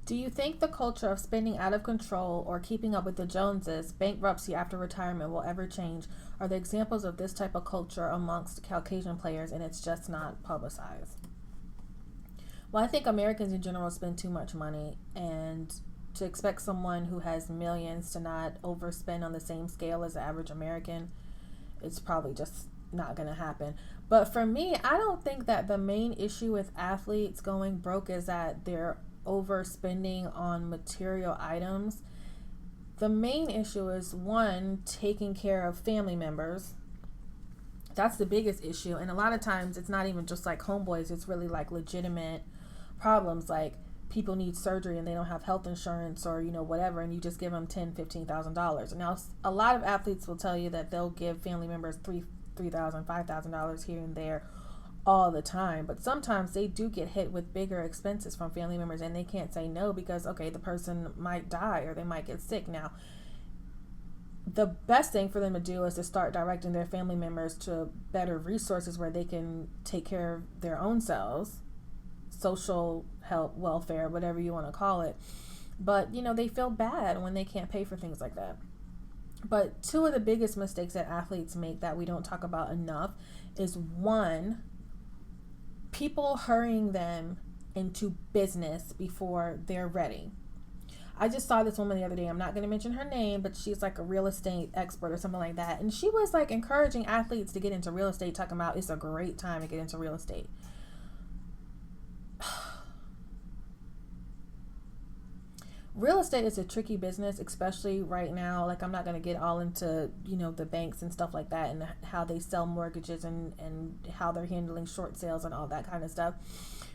Do you think the culture of spending out of control or keeping up with the Joneses, bankruptcy after retirement will ever change? Are there examples of this type of culture amongst Caucasian players and it's just not publicized? Well, I think Americans in general spend too much money, and to expect someone who has millions to not overspend on the same scale as the average American, it's probably just not going to happen. But for me, I don't think that the main issue with athletes going broke is that they're overspending on material items. The main issue is one, taking care of family members. That's the biggest issue. And a lot of times it's not even just like homeboys, it's really like legitimate problems, like people need surgery and they don't have health insurance, or whatever, and you just give them $10,000, $15,000. Now a lot of athletes will tell you that they'll give family members $3,000, $5,000 here and there all the time, but sometimes they do get hit with bigger expenses from family members and they can't say no because, okay, the person might die or they might get sick. Now the best thing for them to do is to start directing their family members to better resources where they can take care of their own selves, social help, welfare, whatever you want to call it. But they feel bad when they can't pay for things like that. But two of the biggest mistakes that athletes make that we don't talk about enough is one, people hurrying them into business before they're ready. I just saw this woman the other day. I'm not going to mention her name, but she's like a real estate expert or something like that. And she was like encouraging athletes to get into real estate, talking about it's a great time to get into real estate. Real estate is a tricky business, especially right now. Like, I'm not going to get all into, the banks and stuff like that and how they sell mortgages and how they're handling short sales and all that kind of stuff.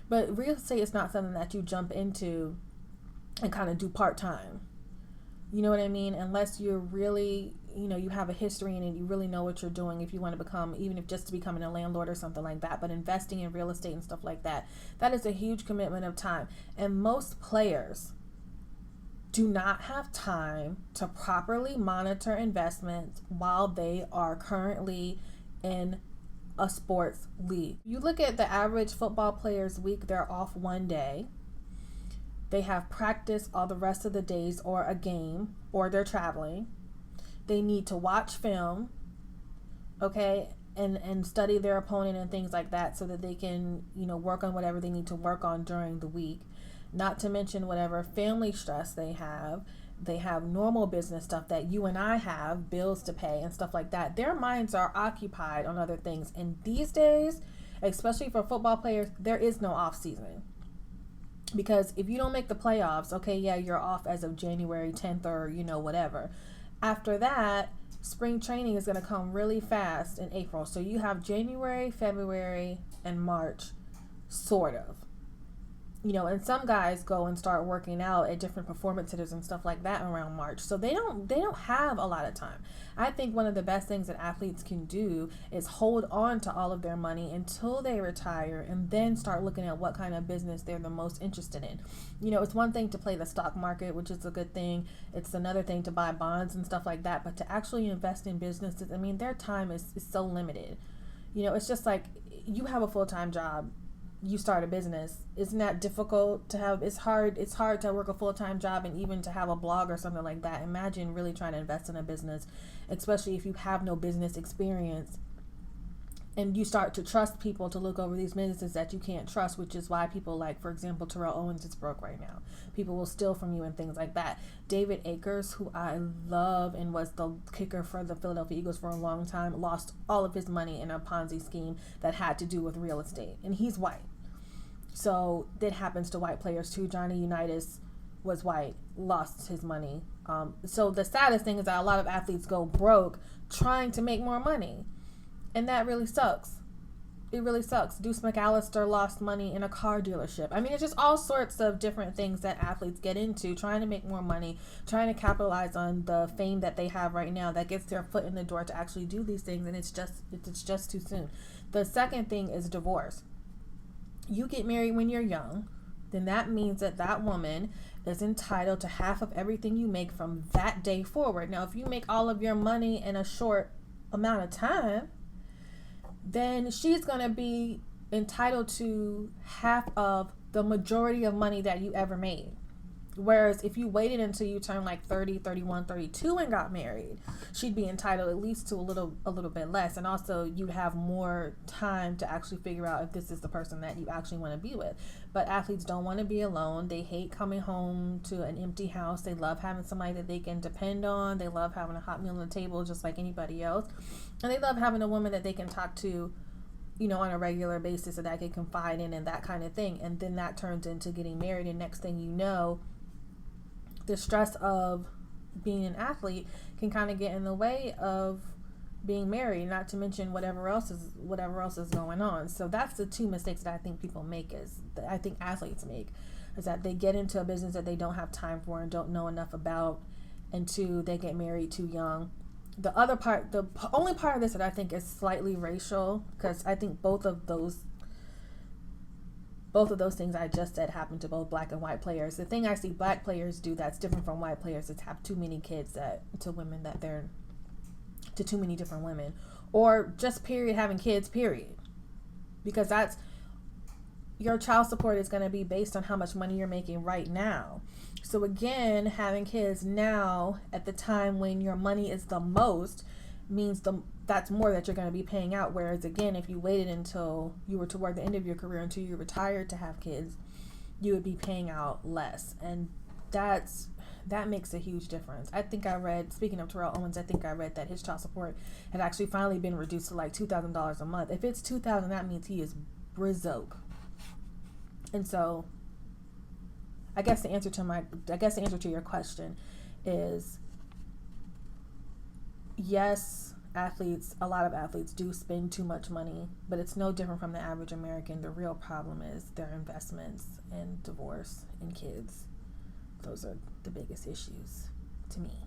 But real estate is not something that you jump into and kind of do part-time. You know what I mean? Unless you're really, you have a history in it, you really know what you're doing if you want to become, even if just to becoming a landlord or something like that. But investing in real estate and stuff like that, that is a huge commitment of time. And most players do not have time to properly monitor investments while they are currently in a sports league. You look at the average football player's week, they're off one day. They have practice all the rest of the days or a game, or they're traveling. They need to watch film, okay, and study their opponent and things like that so that they can, work on whatever they need to work on during the week. Not to mention whatever family stress they have. They have normal business stuff that you and I have, bills to pay and stuff like that. Their minds are occupied on other things. And these days, especially for football players, there is no off season. Because if you don't make the playoffs, okay, yeah, you're off as of January 10th or, whatever. After that, spring training is going to come really fast in April. So you have January, February, and March, sort of. And some guys go and start working out at different performance centers and stuff like that around March. So they don't have a lot of time. I think one of the best things that athletes can do is hold on to all of their money until they retire and then start looking at what kind of business they're the most interested in. It's one thing to play the stock market, which is a good thing. It's another thing to buy bonds and stuff like that. But to actually invest in businesses, their time is so limited. It's just like you have a full-time job. You start a business. Isn't that difficult to have? It's hard to work a full-time job and even to have a blog or something like that. Imagine really trying to invest in a business, especially if you have no business experience and you start to trust people to look over these businesses that you can't trust, which is why people like, for example, Terrell Owens is broke right now. People will steal from you and things like that. David Akers, who I love and was the kicker for the Philadelphia Eagles for a long time, lost all of his money in a Ponzi scheme that had to do with real estate. And he's white. So that happens to white players too. Johnny Unitas was white, lost his money. So the saddest thing is that a lot of athletes go broke trying to make more money. And that really sucks. It really sucks. Deuce McAllister lost money in a car dealership. It's just all sorts of different things that athletes get into, trying to make more money, trying to capitalize on the fame that they have right now that gets their foot in the door to actually do these things, and it's just too soon. The second thing is divorce. You get married when you're young, then that means that woman is entitled to half of everything you make from that day forward. Now, if you make all of your money in a short amount of time, then she's going to be entitled to half of the majority of money that you ever made. Whereas if you waited until you turned like 30, 31, 32 and got married, she'd be entitled at least to a little bit less. And also you'd have more time to actually figure out if this is the person that you actually want to be with. But athletes don't want to be alone. They hate coming home to an empty house. They love having somebody that they can depend on. They love having a hot meal on the table just like anybody else. And they love having a woman that they can talk to, you know, on a regular basis, that I can confide in and that kind of thing. And then that turns into getting married, and next thing you know, the stress of being an athlete can kind of get in the way of being married, not to mention whatever else is going on. So that's the two mistakes that I think people make, is that I think athletes make, is that they get into a business that they don't have time for and don't know enough about, and two, they get married too young. The other part, the only part of this that I think is slightly racial, because I think both of those things I just said happen to both black and white players. The thing I see black players do that's different from white players is have too many kids to women that they're to too many different women, or just period having kids period, because that's your child support is going to be based on how much money you're making right now. So again, having kids now at the time when your money is the most means that's more that you're going to be paying out. Whereas again, if you waited until you were toward the end of your career, until you retired to have kids, you would be paying out less. And that makes a huge difference. I think I read, speaking of Terrell Owens, I think I read that his child support had actually finally been reduced to like $2,000 a month. If it's $2,000, that means he is brizoke. And so I guess the answer to your question is yes, a lot of athletes do spend too much money, but it's no different from the average American. The real problem is their investments and divorce and kids. Those are the biggest issues to me.